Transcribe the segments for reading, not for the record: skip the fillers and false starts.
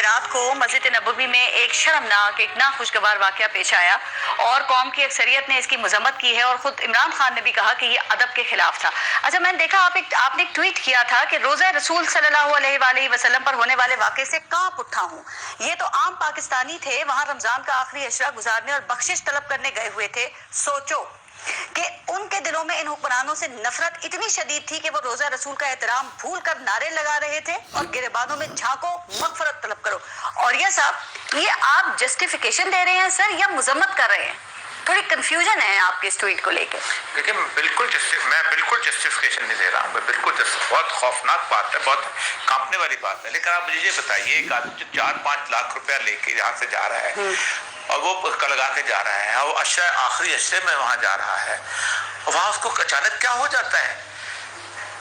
जमेरात को मस्जिद नबवी में एक शर्मनाक, एक नाखुशगवार वाक़या पेश आया और कौम की अक्सरियत ने इसकी मजम्मत की है और ख़ुद इमरान खान ने भी कहा कि ये अदब के खिलाफ था। अच्छा, मैंने देखा आपने एक ट्वीट किया था कि रोज़ा रसूल सल्लल्लाहु अलैहि वसल्लम पर होने वाले वाक़े से कांप उठा हूँ। ये तो आम पाकिस्तानी थे, वहाँ रमज़ान का आखिरी अशरा गुजारने और बख्शिश तलब करने गए हुए थे। सोचो कि उनके दिलों में इन हुक्मरानों से नफरत इतनी शदीद थी कि वो रोजा रसूल का एहतराम भूल कर नारे लगा रहे थे और गिरेबानों में झांको, मगफरत तलब करो। और ये साहब, ये आप जस्टिफिकेशन दे रहे हैं सर या मुजम्मत कर रहे हैं? थोड़ी कंफ्यूजन है आपके इस ट्वीट को लेकर। देखिए, मैं बिल्कुल जस्टिफिकेशन नहीं दे रहा हूँ। बहुत खौफनाक बात है, बहुत कांपने वाली बात है। लेकिन आप मुझे ये बताइए, एक आदमी जो 4-5 लाख रुपया लेके यहाँ से जा रहा है और वो लगा के जा रहा है, वो आखिरी अशरे में वहाँ जा रहा है, वहाँ उसको अचानक क्या हो जाता है?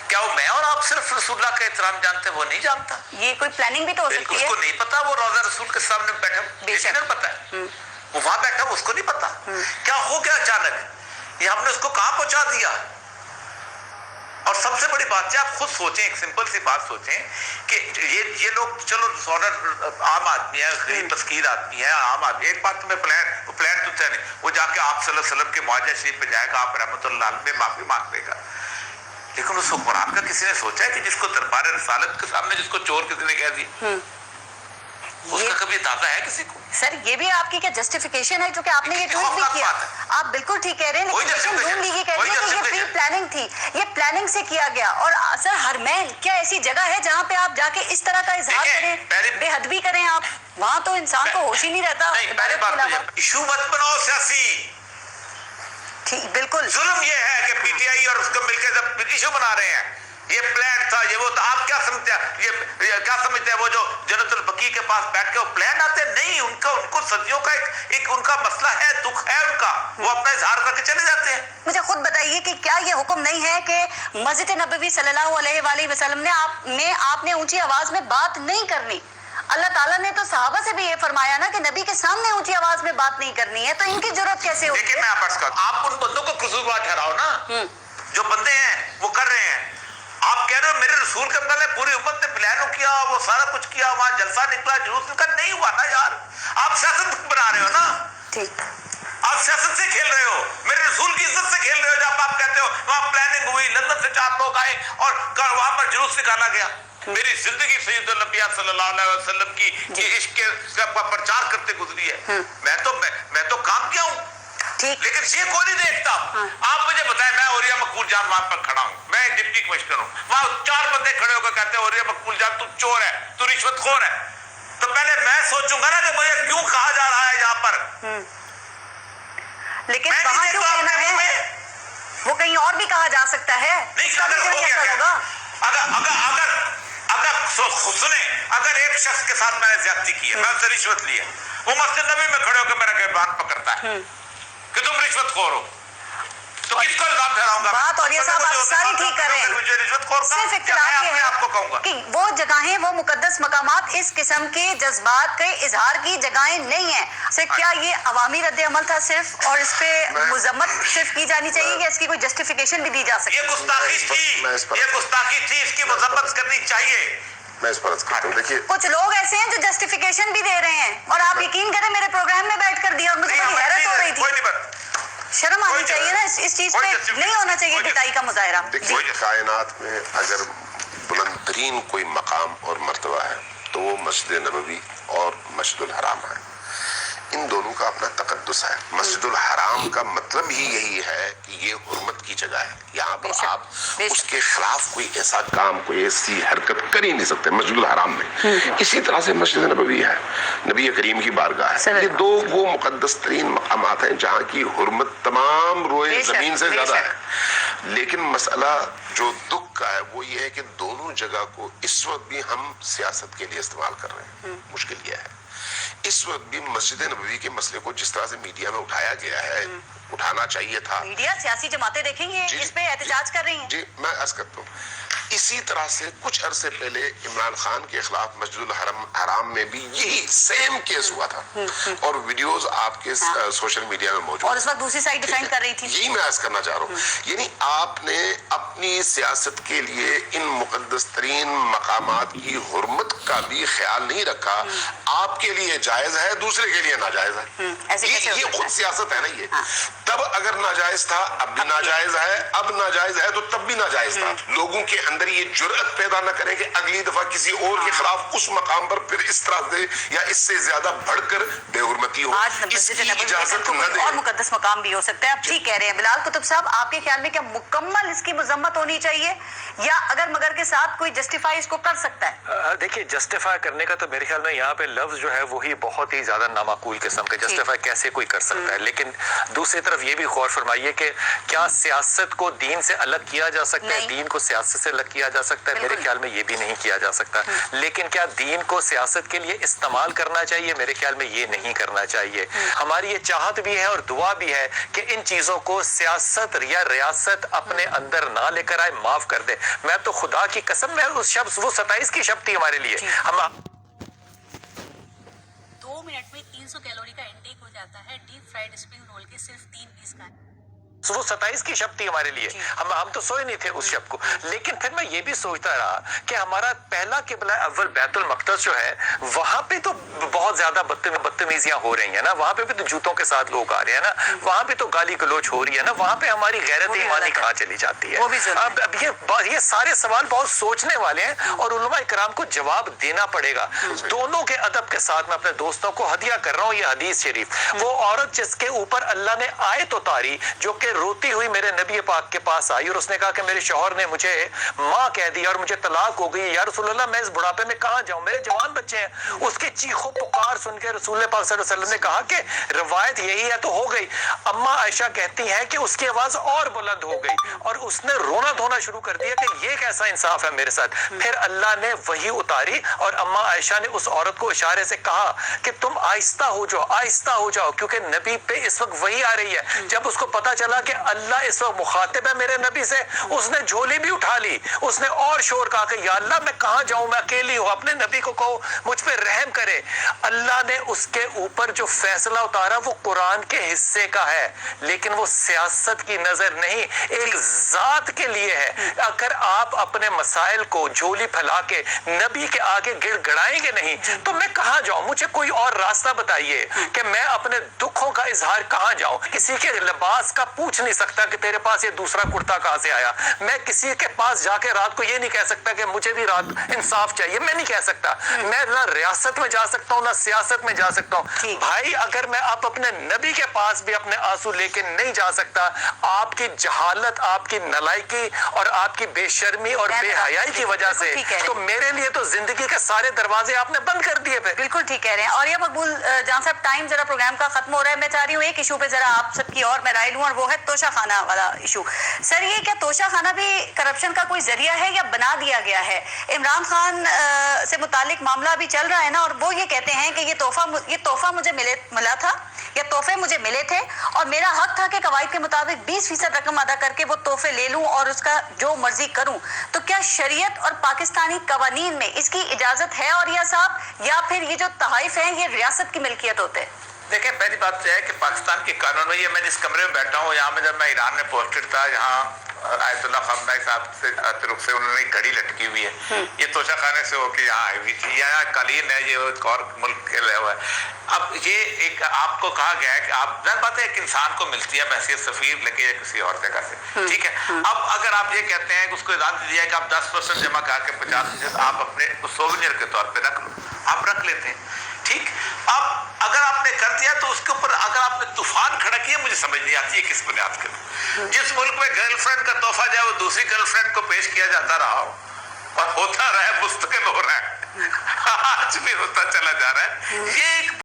क्या वो मैं और आप सिर्फ रसूलुल्लाह का एहतराम जानते हैं, वो नहीं जानता? ये कोई प्लानिंग भी तो हो सकती है। उसको नहीं पता वो रोजा रसूल के सामने बैठा, बेशक पता है वो वहाँ बैठा, उसको नहीं पता क्या हो गया अचानक, ये हमने उसको कहाँ पहुंचा दिया। और सबसे बड़ी बात है, आप खुद सोचें, एक सिंपल सी बात सोचें कि ये लोग, चलो आम आदमी है, गरीब मस्कीन आदमी है, आम आदमी। एक बात में प्लान तो था नहीं, वो जाके आप सल्लल्लाहु अलैहि वसल्लम के मुआजा शरीफ पे जाएगा, आप रहमतुल्लाह अलैह में माफी मांग लेगा। लेकिन उस हुक्मरान का किसी ने सोचा है कि जिसको दरबार रिसालत के सामने जिसको चोर किसी ने कह दिया, उसका कभी अंदाजा है किसी को? सर, ये भी आपकी क्या जस्टिफिकेशन है जो कि आपने ये ट्वीट भी किया? आप बिल्कुल ठीक कह रहे हैं, लेकिन नून लीग ये कहती है कि ये प्री प्लानिंग थी, ये प्लानिंग से किया गया। और सर, हरमैन क्या ऐसी जगह है जहाँ पे आप जाके इस तरह का इजहार करें, बेहदबी करें आप? वहाँ तो इंसान को होश ही नहीं रहता। इशू मत बनाओ सियासी, ठीक, बिल्कुल। जुल्म ये है कि पीटीआई और उसको मिलकर जब इशू बना रहे हैं, ये प्लान था, ये वो, तो आप क्या समझते हैं? ये क्या समझते हैं? वो जो जन्नतुल बकी के पास बैठ के वो प्लान आते नहीं, उनको सदियों का एक उनका मसला है, दुख है उनका, वो अपना इजहार करके चले जाते हैं। मुझे खुद बताइए कि क्या ये हुक्म नहीं है कि मस्जिद नबवी सल्लल्लाहु अलैहि वसल्लम ने आपने ऊंची आवाज में बात नहीं करनी? अल्लाह ताला ने तो सहाबा से भी ये फरमाया ना कि नबी के सामने ऊंची आवाज में बात नहीं करनी है, तो इनकी जरूरत कैसे होगी? देखिए, मैं आप उन बंदों को कसूरवार ठहराओ ना, जो बंदे हैं वो कर रहे हैं। आप कह रहे हो मेरे रसूल के बदले पूरी उम्मत ने प्लान किया, वो सारा कुछ किया, वहां जलसा निकला, जुलूस निकला, नहीं हुआ ना यार। आप सियासत बना रहे हो ना, ठीक, आप सियासत से खेल रहे हो, मेरे रसूल की इज्जत से खेल रहे हो। जब आप कहते हो वहां प्लानिंग हुई, लंदन से 4 लोग आए और वहां पर जुलूस निकाला गया। मेरी जिंदगी सैयदुल अंबिया सल्लल्लाहु अलैहि वसल्लम की इश्क का प्रचार करते गुजरी है। मैं तो काम किया हूँ, लेकिन ये कोई नहीं देखता। आप मुझे बताएं, मैं ओरिया मकबूल जान वहां पर खड़ा हूँ, मैं डिप्टी कमिश्नर हूँ, वहां 4 बंदे खड़े होकर कहते हैं ओरिया मकबूल जान तू चोर है, तू रिश्वतखोर है, तो पहले मैं सोचूंगा ना कि मुझे क्यों कहा जा रहा है यहाँ पर। लेकिन वहां क्यों कहना है? वो कहीं और भी कहा जा सकता है। सुने, अगर एक शख्स के साथ मैंने ज्यादती की है, मैं उससे रिश्वत ली है, वो मस्जिद नबी में खड़े होकर मेरा गिरबान पकड़ता है कि तुम रिश्वतखोर हो, तो किसको इल्जाम ठहराऊंगा? बात और ये साहब आप सारी ठीक कर रहे हैं, सिर्फ इख्तिलाफ ये है आपको कहूंगा कि वो जगहें, वो मुकद्दस मकामात इस किस्म के जज्बात के इजहार की जगहें नहीं है। से क्या ये अवामी रद्द अमल था सिर्फ, और इस पे मुजम्मत सिर्फ की जानी चाहिए या इसकी कोई जस्टिफिकेशन भी दी जा सकती है? ये गुस्ताखी थी, इसकी मुजम्मत करनी चाहिए। मैं इस पर करता हूं। देखिए, कुछ लोग ऐसे हैं जो जस्टिफिकेशन भी दे रहे हैं, और आप यकीन करें मेरे प्रोग्राम में बैठ कर दिया और मुझे बड़ी हैरत हो रही थी। शर्म आनी चाहिए ना इस चीज पे, नहीं होना चाहिए पिटाई का मुजाहरा। देखिए, कायनात में अगर बुलंदतरीन कोई मकाम और मर्तबा है तो वो मस्जिद नबवी और मस्जिदुल हराम है। इन दोनों का अपना तकद्दुस है। मस्जिदुल हराम का मतलब ही यही है कि ये हुर्मत की जगह है, यहाँ पर आप उसके खिलाफ कोई ऐसा काम, कोई ऐसी हरकत कर ही नहीं सकते मस्जिदुल हराम में। इसी तरह से मस्जिद नबवी है, नबी करीम की बारगाह है। ये दो वो मुकद्दस तरीन मकामात हैं जहाँ की हुर्मत तमाम रोए जमीन से ज्यादा है। लेकिन मसला जो दुख का है वो ये है कि दोनों जगह को इस वक्त भी हम सियासत के लिए इस्तेमाल कर रहे हैं। मुश्किल यह है, इस वक्त भी मस्जिद नबवी के मसले को जिस तरह से मीडिया में उठाया गया है, उठाना चाहिए था। मीडिया सियासी जमातें देखेंगे इस पे एहतजाज कर रही हैं। जी, मैं अर्ज करता हूँ, इसी तरह से कुछ अरसे पहले इमरान खान के खिलाफ मस्जिदुल हराम में भी यही सेम केस हुआ था, और वीडियोस आपके सोशल मीडिया में मौजूद, और इस वक्त दूसरी साइड डिफेंड कर रही थी। यही मैं अर्ज करना चाह रहा हूँ, यानी आपने अपनी सियासत के लिए इन मुकद्दस तरीन मकामात की हुर्मत کا بھی خیال نہیں رکھا. آپ کے لیے جائز ہے, دوسرے کے لیے ناجائز ہے. یہ خود سیاست ہے نا. یہ تب اگر ناجائز تھا, اب بھی ناجائز ہے, اب ناجائز ہے تو تب بھی ناجائز تھا. لوگوں کے اندر یہ جرأت پیدا نہ کریں کہ اگلی دفعہ کسی اور کے خلاف اس مقام پر پھر اس طرح سے یا اس سے زیادہ بڑھ کر بے حرمتی ہو. اس کی اجازت نہ دیں. اور مقدس مقام بھی ہو سکتا ہے. آپ ٹھیک کہہ رہے ہیں بلال کتب صاحب, آپ کے خیال میں کیا مکمل اس کی مذمت ہونی چاہیے یا اگر مگر کے ساتھ کوئی جسٹیفائی اس کو کر سکتا ہے؟ دیکھیے جسٹیفائی کرنے کا تو میرے خیال میں یہاں پہ لفظ جو ہے وہی بہت ہی زیادہ نامعقول قسم کا. جسٹیفائی کیسے کوئی کر سکتا ہے؟ لیکن دوسری طرف یہ بھی غور فرمائیے کہ کیا سیاست کو دین سے الگ کیا جا سکتا ہے؟ دین کو سیاست سے الگ کیا جا سکتا ہے؟ میرے خیال میں یہ بھی نہیں کیا جا سکتا. لیکن کیا دین کو سیاست کے لیے استعمال کرنا چاہیے؟ میرے خیال میں یہ نہیں کرنا چاہیے. ہماری یہ چاہت بھی ہے اور دعا بھی ہے کہ ان چیزوں کو سیاست یا ریاست اپنے اندر نہ لے کر آئے, معاف کر دے. میں تو خدا کی قسم, میں اس شب وہ 27 کی شب تھی ہمارے لیے. ہم 2 منٹ میں 300 کیلوری کا انٹیک ہو جاتا ہے ڈیپ فرائیڈ اسپرنگ رول کے صرف 3 پیس کا. وہ 27 کی شب تھی ہمارے لیے. ہم تو سوئے نہیں تھے اس شب کو. لیکن پھر میں یہ بھی سوچتا رہا کہ ہمارا پہلا قبلہ اول بیت المقدس جو ہے وہاں پہ تو بہت زیادہ بدتمیزیاں ہو رہی ہیں نا. وہاں پہ بھی تو جوتوں کے ساتھ لوگ آ رہے ہیں نا. وہاں پہ تو گالی گلوچ ہو رہی ہے نا. وہاں پہ ہماری غیرت ایمانی کہاں چلی جاتی ہے؟ اب یہ سارے سوال بہت سوچنے والے ہیں اور علماء کرام کو جواب دینا پڑے گا. دونوں کے ادب کے ساتھ میں اپنے دوستوں کو ہدیہ کر رہا ہوں یہ حدیث شریف. وہ عورت جس کے اوپر اللہ نے آیت اتاری جو کہ روتی ہوئی میرے نبی پاک کے پاس آئی اور اس نے کہا کہ میرے شوہر نے مجھے ماں کہہ دیا اور مجھے طلاق ہو گئی, یا رسول اللہ میں اس بڑھاپے میں کہاں جاؤں, میرے جوان بچے ہیں. اس کی چیخ و پکار سن کے رسول پاک صلی اللہ علیہ وسلم نے کہا کہ روایت یہی ہے تو ہو گئی. اما عائشہ کہتی ہیں کہ اس کی آواز اور بلند ہو گئی اور اس نے رونا دھونا شروع کر دیا کہ یہ کیسا انصاف ہے میرے ساتھ. پھر اللہ نے وحی اتاری اور اما عائشہ نے اس عورت کو اشارے سے کہا کہ تم آہستہ ہو جاؤ, آہستہ ہو جاؤ, کیونکہ نبی پہ اس وقت وحی آ رہی ہے. جب اس کو پتا چلا کہ اللہ اس وقت مخاطب ہے میرے نبی سے, اس نے جھولی بھی اٹھا لی. اس نے اور شور کہا کہ یا اللہ میں کہاں جاؤں, میں اکیلی ہوں, اپنے نبی کو کہو مجھ پہ رحم کرے. اللہ نے اس کے اوپر جو فیصلہ اتارا وہ قرآن کے حصے کا ہے, لیکن وہ سیاست کی نظر نہیں, ایک ذات کے لیے ہے. اگر آپ اپنے مسائل کو جھولی پھیلا کے نبی کے آگے گڑ گڑائیں گے نہیں تو میں کہاں جاؤں؟ مجھے کوئی اور راستہ بتائیے کہ میں اپنے دکھوں کا اظہار کہاں جاؤں. کسی کے لباس کا پوچھ نہیں سکتا کہ تیرے پاس یہ دوسرا کرتا کہاں سے آیا. میں کسی کے پاس جا کے رات کو یہ نہیں کہہ سکتا کہ مجھے بھی رات انصاف چاہیے, میں نہیں کہہ سکتا. میں نہ ریاست میں جا سکتا ہوں نہ سیاست میں جا سکتا ہوں. بھائی اگر میں آپ اپنے نبی کے پاس بھی اپنے آنسو لے کے نہیں جا سکتا, آپ کی جہالت, آپ کی نالائکی اور آپ کی بے شرمی اور بے حیائی کی وجہ سے, تو میرے لیے تو زندگی کے سارے دروازے آپ نے بند کر دیے. پھر بالکل ٹھیک کہہ رہے ہیں. اور یہ مقبول جان صاحب, ٹائم ذرا پروگرام کا ختم ہو رہا ہے. میں چاہ رہی ہوں ایک ایشو پہ ذرا آپ سب کی اور میں رائے لوں, اور وہ ہے توشہ خانہ والا ایشو. سر یہ کیا توشہ خانہ بھی کرپشن کا کوئی ذریعہ ہے یا بنا دیا گیا ہے؟ عمران خان سے متعلق معاملہ ابھی چل رہا ہے نا, اور وہ یہ کہتے ہیں کہ یہ تحفہ مجھے ملا تھا یا تحفے مجھے ملے تھے اور میرا حق تھا کہ قواعد کے مطابق 20% رقم ادا کر کے وہ تحفے لے لوں اور اس کا جو مرضی کروں. تو کیا شریعت اور پاکستانی قوانین میں اس کی اجازت ہے اوریہ صاحب, یا پھر یہ جو تحائف ہیں یہ ریاست کی ملکیت ہوتے ہیں؟ دیکھیں پہلی بات یہ ہے کہ پاکستان کے قانون میں, یہ میں جس کمرے میں بیٹھا ہوں یہاں میں جب میں ایران میں پوسٹڈ تھا, یہاں آیت اللہ خامنہ صاحب سے طرف سے انہوں نے ایک گھڑی لٹکی ہوئی ہے, یہ توشہ خانے سے ہو کے یہاں آئی ہوئی تھی. یہاں قالین ہے, یہ ایک اور ملک کے لئے ہوا ہے. اب یہ ایک آپ کو کہا گیا ہے کہ آپ ظاہر بات ہے ایک انسان کو ملتی ہے بحیثیت سفیر لگے یا کسی اور جگہ سے, ٹھیک ہے. اب اگر آپ یہ کہتے ہیں کہ اس کو اجازت دی جائے کہ آپ 10% جمع کر کے 50% آپ اپنے سووینئر کے طور پہ رکھ لو, آپ رکھ لیتے ہیں, ٹھیک. اب اگر آپ نے کر دیا تو اس کے اوپر اگر آپ نے طوفان کھڑا کیا, مجھے سمجھ نہیں آتی ہے کس بنیاد کے. جس ملک میں گرل فرینڈ کا تحفہ جائے وہ دوسری گرل فرینڈ کو پیش کیا جاتا رہا ہو اور ہوتا رہا ہے, مستقل ہو رہا ہے, آج بھی ہوتا چلا جا رہا ہے. یہ ایک